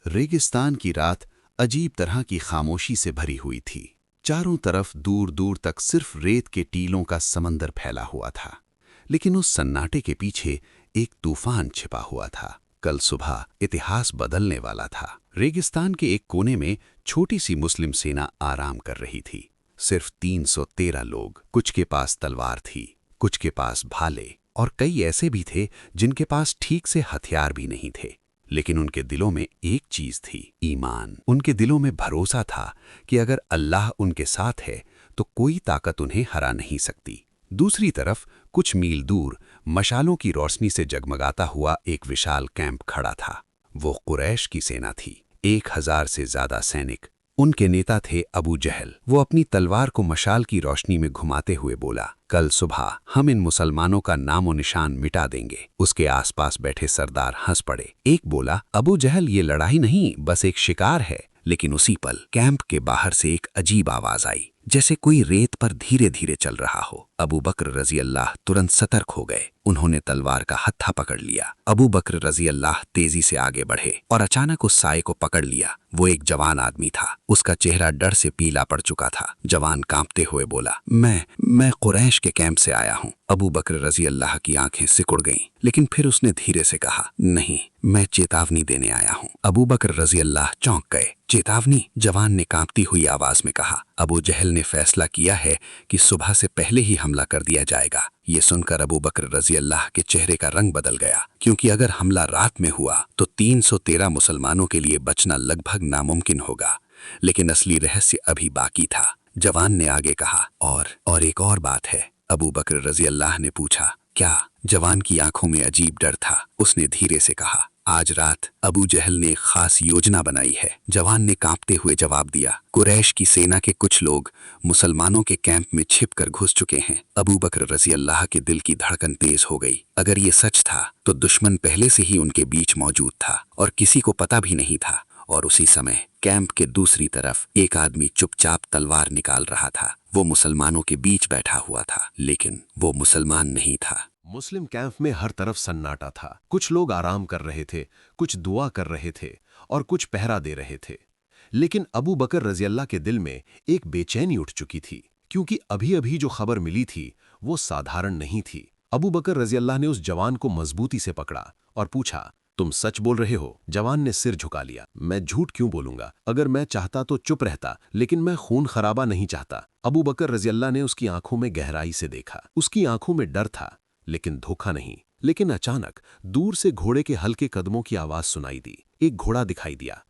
रेगिस्तान की रात अजीब तरह की खामोशी से भरी हुई थी। चारों तरफ दूर दूर तक सिर्फ रेत के टीलों का समंदर फैला हुआ था। लेकिन उस सन्नाटे के पीछे एक तूफान छिपा हुआ था। कल सुबह इतिहास बदलने वाला था। रेगिस्तान के एक कोने में छोटी सी मुस्लिम सेना आराम कर रही थी। सिर्फ 313 लोग। कुछ के पास तलवार थी, कुछ के पास भाले, और कई ऐसे भी थे जिनके पास ठीक से हथियार भी नहीं थे। लेकिन उनके दिलों में एक चीज थी, ईमान। उनके दिलों में भरोसा था कि अगर अल्लाह उनके साथ है तो कोई ताकत उन्हें हरा नहीं सकती। दूसरी तरफ कुछ मील दूर मशालों की रोशनी से जगमगाता हुआ एक विशाल कैंप खड़ा था। वो कुरैश की सेना थी। 1000 से ज्यादा सैनिक। उनके नेता थे अबू जहल। वो अपनी तलवार को मशाल की रोशनी में घुमाते हुए बोला, कल सुबह हम इन मुसलमानों का नामो निशान मिटा देंगे। उसके आसपास बैठे सरदार हंस पड़े। एक बोला, अबू जहल, ये लड़ाई नहीं, बस एक शिकार है। लेकिन उसी पल कैंप के बाहर से एक अजीब आवाज आई, जैसे कोई रेत पर धीरे धीरे चल रहा हो। अबू बकर रजी अल्लाह तुरंत सतर्क हो गए। उन्होंने तलवार का हत्था पकड़ लिया। अबू बकर रजी अल्लाह तेजी से आगे बढ़े और अचानक उस साए को पकड़ लिया। वो एक जवान आदमी था। उसका चेहरा डर से पीला पड़ चुका था। जवान कांपते हुए बोला, मैं कुरैश के कैंप से आया हूँ। अबू बकर रजी अल्लाह की आंखें सिकुड़ गईं, लेकिन फिर उसने धीरे से कहा, नहीं, मैं चेतावनी देने आया हूँ। अबू बकर रजी अल्लाह चौंक गए। चेतावनी? जवान ने कांपती हुई आवाज में कहा। अबू जहल ने फैसला किया है कि सुबह से पहले ही हमला कर दिया जाएगा। ये सुनकर अबू बकर रजी अल्लाह के चेहरे का रंग बदल गया, क्योंकि अगर हमला रात में हुआ तो 313 मुसलमानों के लिए बचना लगभग नामुमकिन होगा। लेकिन असली रहस्य अभी बाकी था। जवान ने आगे कहा, और एक और बात है। अबू बकर रजी अल्लाह ने पूछा, क्या? जवान की आंखों में अजीब डर था। उसने धीरे से कहा, आज रात अबू जहल ने एक खास योजना बनाई है। जवान ने कांपते हुए जवाब दिया, कुरैश की सेना के कुछ लोग मुसलमानों के कैंप में छिपकर घुस चुके हैं। अबू बकर रजी अल्लाह के दिल की धड़कन तेज हो गई। अगर ये सच था तो दुश्मन पहले से ही उनके बीच मौजूद था और किसी को पता भी नहीं था। और उसी समय कैंप के दूसरी तरफ एक आदमी चुपचाप तलवार निकाल रहा था। वो मुसलमानों के बीच बैठा हुआ था, लेकिन वो मुसलमान नहीं था। मुस्लिम कैंप में हर तरफ सन्नाटा था। कुछ लोग आराम कर रहे थे, कुछ दुआ कर रहे थे और कुछ पहरा दे रहे थे। लेकिन अबू बकर रजी अल्लाह के दिल में एक बेचैनी उठ चुकी थी, क्योंकि अभी अभी जो खबर मिली थी वो साधारण नहीं थी। अबू बकर रजी अल्लाह ने उस जवान को मजबूती से पकड़ा और पूछा, तुम सच बोल रहे हो? जवान ने सिर झुका लिया। मैं झूठ क्यों बोलूंगा? अगर मैं चाहता तो चुप रहता, लेकिन मैं खून खराबा नहीं चाहता। अबू बकर रजी अल्लाह ने उसकी आंखों में गहराई से देखा। उसकी आंखों में डर था, लेकिन धोखा नहीं। लेकिन अचानक दूर से घोड़े के हल्के कदमों की आवाज सुनाई दी। एक घोड़ा दिखाई दिया।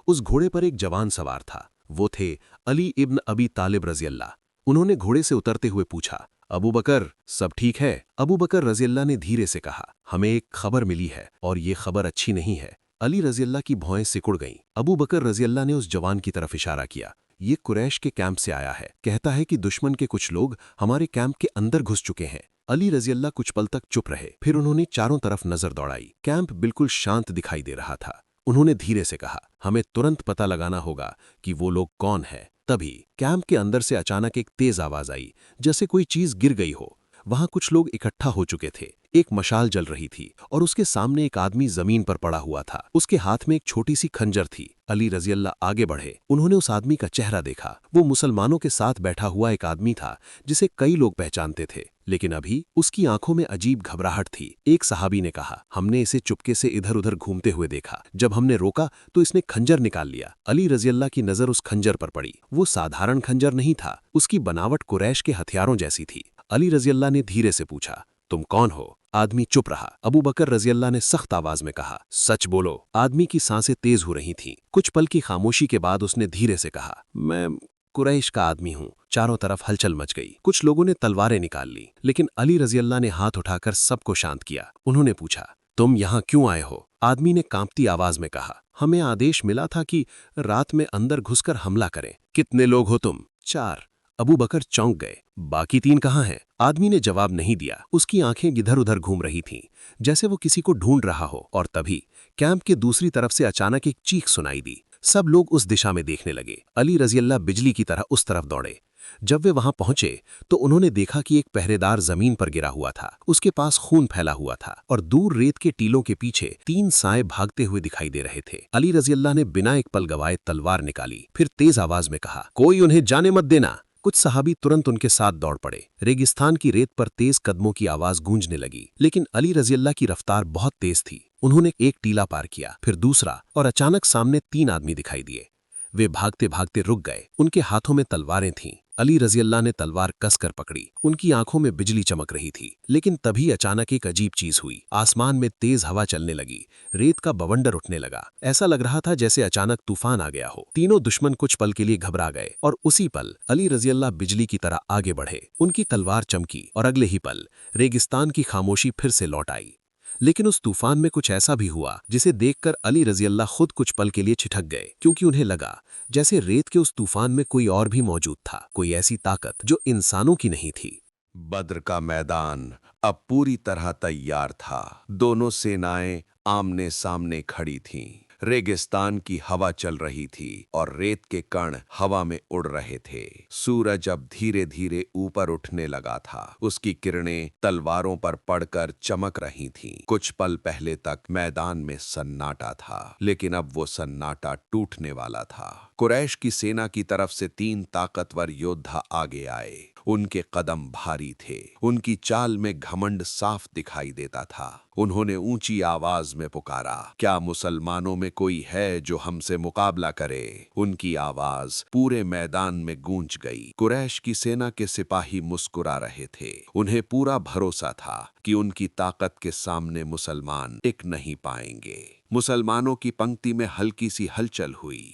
उस घोड़े पर एक जवान सवार था। वो थे अली इब्न अबी तालिब रजी अल्लाह। उन्होंने घोड़े से उतरते हुए पूछा, अबू बकर, सब ठीक है? अबू बकर रजी अल्लाह ने धीरे से कहा, हमें एक खबर मिली है और ये खबर अच्छी नहीं है। अली रजी अल्लाह की भौहें सिकुड़ गईं। अबू बकर रजी अल्लाह ने उस जवान की तरफ इशारा किया, ये कुरैश के कैंप से आया है। कहता है कि दुश्मन के कुछ लोग हमारे कैंप के अंदर घुस चुके हैं। अली रजी अल्लाह कुछ पल तक चुप रहे, फिर उन्होंने चारों तरफ नजर दौड़ाई। कैंप बिल्कुल शांत दिखाई दे रहा था। उन्होंने धीरे से कहा, हमें तुरंत पता लगाना होगा कि वो लोग कौन हैं। तभी कैंप के अंदर से अचानक एक तेज आवाज आई, जैसे कोई चीज गिर गई हो। वहां कुछ लोग इकट्ठा हो चुके थे। एक मशाल जल रही थी और उसके सामने एक आदमी जमीन पर पड़ा हुआ था। उसके हाथ में एक छोटी सी खंजर थी। अली रजी अल्लाह आगे बढ़े। उन्होंने उस आदमी का चेहरा देखा। वो मुसलमानों के साथ बैठा हुआ एक आदमी था जिसे कई लोग पहचानते थे, लेकिन अभी उसकी आंखों में अजीब घबराहट थी। एक सहाबी ने कहा, हमने इसे चुपके से इधर उधर घूमते हुए देखा। जब हमने रोका तो इसने खंजर निकाल लिया। अली रजी अल्लाह की नजर उस खंजर पर पड़ी। वो साधारण खंजर नहीं था, उसकी बनावट कुरैश के हथियारों जैसी थी। अली रजी अल्लाह ने धीरे से पूछा, तुम कौन हो? आदमी चुप रहा। अबू बकर रजी अल्लाह ने सख्त आवाज में कहा, सच बोलो। आदमी की सांसें तेज हो रही थीं। कुछ पल की खामोशी के बाद उसने धीरे से कहा, मैं कुरैश का आदमी हूँ। चारों तरफ हलचल मच गई। कुछ लोगों ने तलवारें निकाल ली, लेकिन अली रजी अल्लाह ने हाथ उठाकर सबको शांत किया। उन्होंने पूछा, तुम यहाँ क्यों आए हो? आदमी ने कांपती आवाज में कहा, हमें आदेश मिला था कि रात में अंदर घुसकर हमला करें। कितने लोग हो तुम? 4। अबू बकर चौंक गए। बाकी 3 कहाँ हैं? आदमी ने जवाब नहीं दिया। उसकी आंखें इधर उधर घूम रही थीं, जैसे वो किसी को ढूंढ रहा हो। और तभी कैंप के दूसरी तरफ से अचानक एक चीख सुनाई दी। सब लोग उस दिशा में देखने लगे। अली रजी अल्लाह बिजली की तरह उस तरफ दौड़े। जब वे वहां पहुंचे तो उन्होंने देखा कि एक पहरेदार जमीन पर गिरा हुआ था। उसके पास खून फैला हुआ था और दूर रेत के टीलों के पीछे 3 साए भागते हुए दिखाई दे रहे थे। अली रज़ियल्लाह ने बिना एक पल गवाए तलवार निकाली, फिर तेज आवाज में कहा, कोई उन्हें जाने मत देना। कुछ सहाबी तुरंत उनके साथ दौड़ पड़े। रेगिस्तान की रेत पर तेज कदमों की आवाज गूंजने लगी, लेकिन अली रज़ियल्लाह की रफ्तार बहुत तेज थी। उन्होंने एक टीला पार किया, फिर दूसरा, और अचानक सामने 3 आदमी दिखाई दिए। वे भागते भागते रुक गए। उनके हाथों में तलवारें थीं। अली रज़ियल्लाह ने तलवार कसकर पकड़ी। उनकी आंखों में बिजली चमक रही थी। लेकिन तभी अचानक एक अजीब चीज हुई। आसमान में तेज हवा चलने लगी, रेत का बवंडर उठने लगा। ऐसा लग रहा था जैसे अचानक तूफान आ गया हो। तीनों दुश्मन कुछ पल के लिए घबरा गए और उसी पल अली रज़ियल्लाह बिजली की तरह आगे बढ़े। उनकी तलवार चमकी और अगले ही पल रेगिस्तान की खामोशी फिर से लौट आई। लेकिन उस तूफान में कुछ ऐसा भी हुआ जिसे देखकर अली रज़ियल्लाह खुद कुछ पल के लिए छिटक गए, क्योंकि उन्हें लगा जैसे रेत के उस तूफान में कोई और भी मौजूद था, कोई ऐसी ताकत जो इंसानों की नहीं थी। बद्र का मैदान अब पूरी तरह तैयार था। दोनों सेनाएं आमने सामने खड़ी थीं। रेगिस्तान की हवा चल रही थी और रेत के कण हवा में उड़ रहे थे। सूरज अब धीरे धीरे ऊपर उठने लगा था। उसकी किरणें तलवारों पर पड़कर चमक रही थीं। कुछ पल पहले तक मैदान में सन्नाटा था, लेकिन अब वो सन्नाटा टूटने वाला था। कुरैश की सेना की तरफ से 3 ताकतवर योद्धा आगे आए। उनके कदम भारी थे। उनकी चाल में घमंड साफ दिखाई देता था। उन्होंने ऊंची आवाज में पुकारा, क्या मुसलमानों में कोई है जो हमसे मुकाबला करे? उनकी आवाज पूरे मैदान में गूंज गई। कुरैश की सेना के सिपाही मुस्कुरा रहे थे। उन्हें पूरा भरोसा था कि उनकी ताकत के सामने मुसलमान टिक नहीं पाएंगे। मुसलमानों की पंक्ति में हल्की सी हलचल हुई।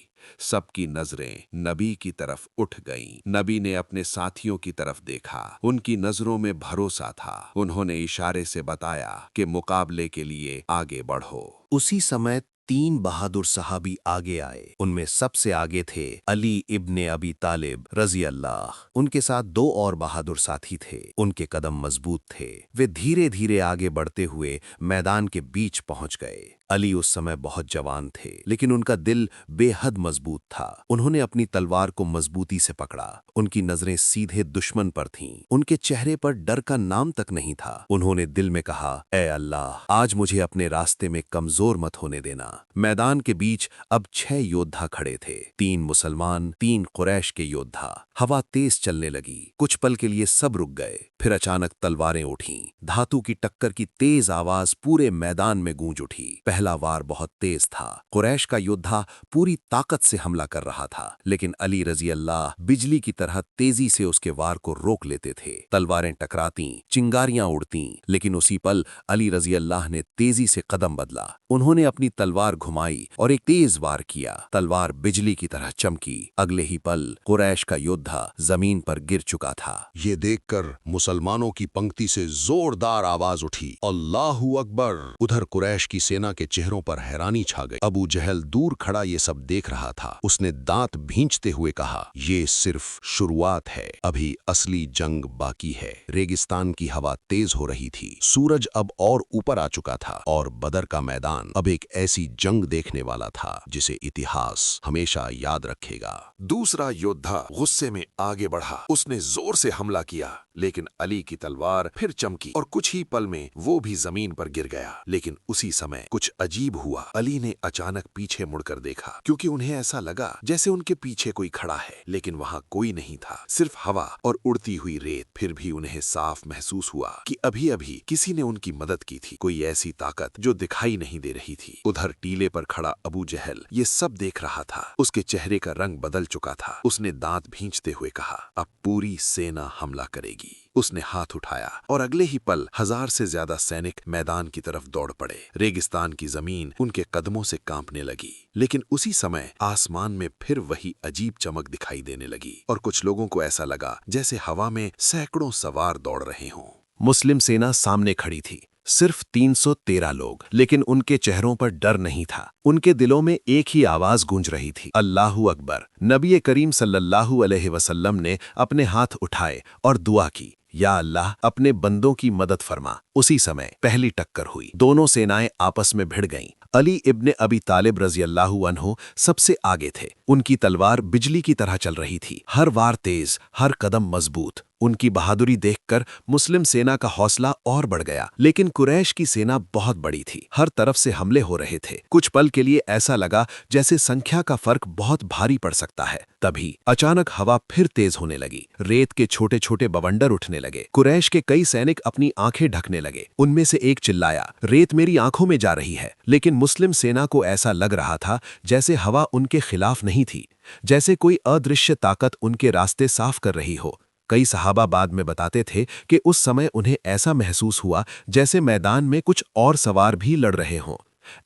सबकी नजरें नबी की तरफ उठ गईं। नबी ने अपने साथियों की तरफ देखा। उनकी नजरों में भरोसा था। उन्होंने इशारे से बताया कि मुकाबले के लिए आगे बढ़ो। उसी समय 3 बहादुर सहाबी आगे आए। उनमें सबसे आगे थे अली इब्ने अबी तालिब रज़ी अल्लाह। उनके साथ 2 और बहादुर साथी थे। उनके कदम मजबूत थे। वे धीरे धीरे आगे बढ़ते हुए मैदान के बीच पहुंच गए। अली उस समय बहुत जवान थे, लेकिन उनका दिल बेहद मजबूत था। उन्होंने अपनी तलवार को मजबूती से पकड़ा। उनकी नजरें सीधे दुश्मन पर थीं। उनके चेहरे पर डर का नाम तक नहीं था। उन्होंने दिल में कहा, ऐ अल्लाह, आज मुझे अपने रास्ते में कमजोर मत होने देना। मैदान के बीच अब 6 योद्धा खड़े थे। 3 मुसलमान, 3 कुरैश के योद्धा। हवा तेज चलने लगी। कुछ पल के लिए सब रुक गए। फिर अचानक तलवारें उठीं। धातु की टक्कर की तेज आवाज पूरे मैदान में गूंज उठी। पहला वार बहुत तेज था। कुरैश का योद्धा पूरी ताकत से हमला कर रहा था, लेकिन अली रज़ी अल्लाह बिजली की तरह तेजी से उसके वार को रोक लेते थे। तलवारें टकरातीं, चिंगारियां उड़तीं, लेकिन उसी पल अली रज़ी अल्लाह ने तेजी से कदम बदला। उन्होंने अपनी तलवार घुमाई और एक तेज वार किया। तलवार बिजली की तरह चमकी। अगले ही पल कुरैश का योद्धा जमीन पर गिर चुका था। ये देखकर मुसलमानों की पंक्ति से जोरदार आवाज उठी, अल्लाहू अकबर। उधर कुरैश की सेना के चेहरों पर हैरानी छा गई। अबू जहल दूर खड़ा ये सब देख रहा था। उसने दांत भींचते हुए कहा, ये सिर्फ शुरुआत है, अभी असली जंग बाकी है। रेगिस्तान की हवा तेज हो रही थी। सूरज अब और ऊपर आ चुका था और बदर का मैदान अब एक ऐसी जंग देखने वाला था जिसे इतिहास हमेशा याद रखेगा। दूसरा योद्धा गुस्से में आगे बढ़ा। उसने जोर से हमला किया, लेकिन अली की तलवार फिर चमकी और कुछ ही पल में वो भी जमीन पर गिर गया। लेकिन उसी समय कुछ अजीब हुआ। अली ने अचानक पीछे मुड़कर देखा, क्योंकि उन्हें ऐसा लगा जैसे उनके पीछे कोई खड़ा है, लेकिन वहां कोई नहीं था, सिर्फ हवा और उड़ती हुई रेत। फिर भी उन्हें साफ महसूस हुआ कि अभी अभी किसी ने उनकी मदद की थी, कोई ऐसी ताकत जो दिखाई नहीं दे रही थी। उधर टीले पर खड़ा अबू जहल ये सब देख रहा था। उसके चेहरे का रंग बदल चुका था। उसने दांत भींचते हुए कहा, अब पूरी सेना हमला करेगी। उसने हाथ उठाया और अगले ही पल 1000 से ज्यादा सैनिक मैदान की तरफ दौड़ पड़े। रेगिस्तान की जमीन उनके कदमों से कांपने लगी। लेकिन उसी समय आसमान में फिर वही अजीब चमक दिखाई देने लगी और कुछ लोगों को ऐसा लगा जैसे हवा में सैकड़ों सवार दौड़ रहे हों। मुस्लिम सेना सामने खड़ी थी। सिर्फ 313 लोग, लेकिन उनके चेहरों पर डर नहीं था। उनके दिलों में एक ही आवाज गूंज रही थी, अल्लाहू अकबर। नबी करीम सल्लल्लाहु अलैहि वसल्लम ने अपने हाथ उठाए और दुआ की, या अल्लाह, अपने बंदों की मदद फरमा। उसी समय पहली टक्कर हुई। दोनों सेनाएं आपस में भिड़ गईं। अली इब्ने अबी तालिब रज़ियल्लाहु अन्हु सबसे आगे थे। उनकी तलवार बिजली की तरह चल रही थी, हर वार तेज, हर कदम मजबूत। उनकी बहादुरी देखकर मुस्लिम सेना का हौसला और बढ़ गया। लेकिन कुरैश की सेना बहुत बड़ी थी, हर तरफ से हमले हो रहे थे। कुछ पल के लिए ऐसा लगा जैसे संख्या का फर्क बहुत भारी पड़ सकता है। तभी अचानक हवा फिर तेज होने लगी, रेत के छोटे छोटे बवंडर उठने लगे। कुरैश के कई सैनिक अपनी आंखें ढकने लगे। उनमें से एक चिल्लाया, रेत मेरी आंखों में जा रही है। लेकिन मुस्लिम सेना को ऐसा लग रहा था जैसे हवा उनके खिलाफ नहीं थी, जैसे कोई अदृश्य ताकत उनके रास्ते साफ कर रही हो। कई सहाबा बाद में बताते थे कि उस समय उन्हें ऐसा महसूस हुआ जैसे मैदान में कुछ और सवार भी लड़ रहे हों।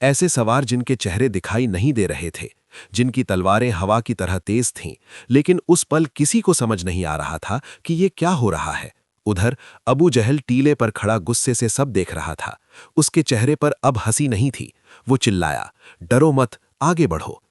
ऐसे सवार जिनके चेहरे दिखाई नहीं दे रहे थे, जिनकी तलवारें हवा की तरह तेज थीं। लेकिन उस पल किसी को समझ नहीं आ रहा था कि ये क्या हो रहा है। उधर अबू जहल टीले पर खड़ा गुस्से से सब देख रहा था। उसके चेहरे पर अब हंसी नहीं थी। वो चिल्लाया, डरो मत, आगे बढ़ो।